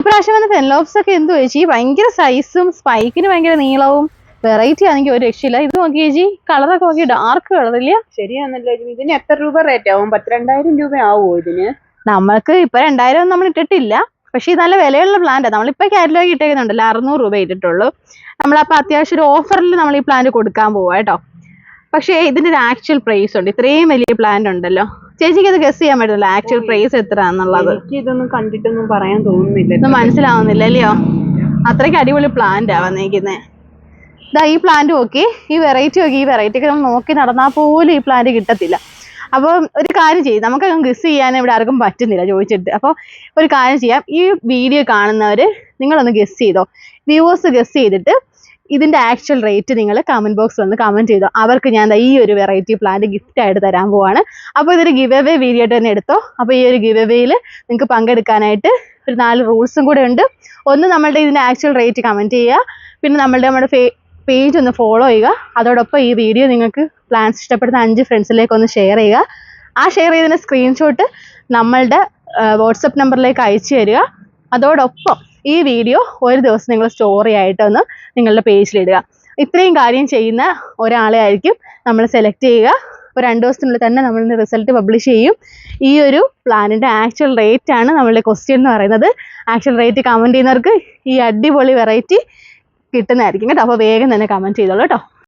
ഇപ്രാവശ്യം വന്ന ഫെൻലോപ്സ് ഒക്കെ എന്ത് ചേച്ചി ഭയങ്കര സൈസും സ്പൈക്കിന് ഭയങ്കര നീളവും വെറൈറ്റി ആണെങ്കിൽ ഒരു രക്ഷയില്ല. ഇത് നോക്കി ചേച്ചി, കളറൊക്കെ നോക്കി ഡാർക്ക് കളറില്ല. ശരിയാണല്ലോ. ഇതിന് എത്ര രൂപ റേറ്റ് ആവും? 10,000-20,000 രൂപ ആവുമോ ഇതിന്? നമ്മൾക്ക് ഇപ്പൊ 2,000 നമ്മൾ ഇട്ടിട്ടില്ല. പക്ഷെ ഇത് നല്ല വിലയുള്ള പ്ലാന്റാ. നമ്മളിപ്പോ കാറ്റലോഗ് ഇട്ടേക്കുന്നുണ്ടല്ലോ, 600 രൂപ ഇട്ടിട്ടുള്ളൂ. നമ്മളപ്പോ അത്യാവശ്യം ഒരു ഓഫറിൽ നമ്മൾ ഈ പ്ലാന്റ് കൊടുക്കാൻ പോവാ കേട്ടോ. പക്ഷേ ഇതിന്റെ ഒരു ആക്ച്വൽ പ്രൈസ് ഉണ്ട്. ഇത്രയും വലിയ പ്ലാന്റ് ഉണ്ടല്ലോ. ചേച്ചിക്ക് അത് ഗസ് ചെയ്യാൻ പറ്റില്ല ആക്ച്വൽ പ്രൈസ് എത്രയാന്നുള്ളത്? എനിക്ക് ഇതൊന്നും കണ്ടിട്ടൊന്നും പറയാൻ തോന്നുന്നില്ല. ഇത് മനസ്സിലാവുന്നില്ല അല്ലയോ? അത്രയ്ക്ക് അടിപൊളി പ്ലാന്റാ വന്നേക്കുന്നേ. ഇതാ ഈ പ്ലാന്റ് നോക്കി, ഈ വെറൈറ്റി നോക്കി. ഈ വെറൈറ്റി ഒക്കെ നമ്മൾ നോക്കി നടന്നാൽ പോലും ഈ പ്ലാന്റ് കിട്ടത്തില്ല. അപ്പോൾ ഒരു കാര്യം ചെയ്യും, നമുക്കങ്ങ് ഗസ് ചെയ്യാൻ ഇവിടെ ആർക്കും പറ്റുന്നില്ല ചോദിച്ചിട്ട്. അപ്പോൾ ഒരു കാര്യം ചെയ്യാം, ഈ വീഡിയോ കാണുന്നവർ നിങ്ങളൊന്ന് ഗസ് ചെയ്തോ. വ്യൂവേഴ്സ് ഗസ് ചെയ്തിട്ട് ഇതിന്റെ ആക്ച്വൽ റേറ്റ് നിങ്ങൾ കമന്റ് ബോക്സിൽ ഒന്ന് കമന്റ് ചെയ്തോ. അവർക്ക് ഞാൻ ഈ ഒരു വെറൈറ്റി പ്ലാന്റ് ഗിഫ്റ്റ് ആയിട്ട് തരാൻ പോവാണ്. അപ്പോൾ ഇതൊരു ഗിവ് അവേ വീഡിയോ ആയിട്ട് തന്നെ എടുത്തോ. അപ്പോൾ ഈ ഒരു ഗിവ് അവേയിൽ നിങ്ങൾക്ക് പങ്കെടുക്കാനായിട്ട് ഒരു 4 റൂൾസും കൂടെ ഉണ്ട്. ഒന്ന്, നമ്മളുടെ ഇതിന്റെ ആക്ച്വൽ റേറ്റ് കമന്റ് ചെയ്യുക. പിന്നെ നമ്മുടെ പേജ് ഒന്ന് ഫോളോ ചെയ്യുക. അതോടൊപ്പം ഈ വീഡിയോ നിങ്ങൾക്ക് പ്ലാൻസ് ഇഷ്ടപ്പെടുന്ന 5 ഫ്രണ്ട്സിലേക്ക് ഒന്ന് ഷെയർ ചെയ്യുക. ആ ഷെയർ ചെയ്തതിന് സ്ക്രീൻഷോട്ട് നമ്മളുടെ വാട്സപ്പ് നമ്പറിലേക്ക് അയച്ചു തരിക. അതോടൊപ്പം ഈ വീഡിയോ ഒരു ദിവസം നിങ്ങൾ സ്റ്റോറി ആയിട്ടൊന്ന് നിങ്ങളുടെ പേജിലിടുക. ഇത്രയും കാര്യം ചെയ്യുന്ന ഒരാളെ ആയിരിക്കും നമ്മൾ സെലക്ട് ചെയ്യുക. അപ്പോൾ 2 ദിവസത്തിനുള്ളിൽ തന്നെ നമ്മളിൻ്റെ റിസൾട്ട് പബ്ലിഷ് ചെയ്യും. ഈ ഒരു പ്ലാനിൻ്റെ ആക്ച്വൽ റേറ്റ് ആണ് നമ്മളുടെ ക്വസ്റ്റ്യൻ എന്ന് പറയുന്നത്. ആക്ച്വൽ റേറ്റ് കമൻറ്റ് ചെയ്യുന്നവർക്ക് ഈ അടിപൊളി വെറൈറ്റി കിട്ടുന്നതായിരിക്കും കേട്ടോ. അപ്പോൾ വേഗം തന്നെ കമൻറ്റ് ചെയ്തോളൂ കേട്ടോ.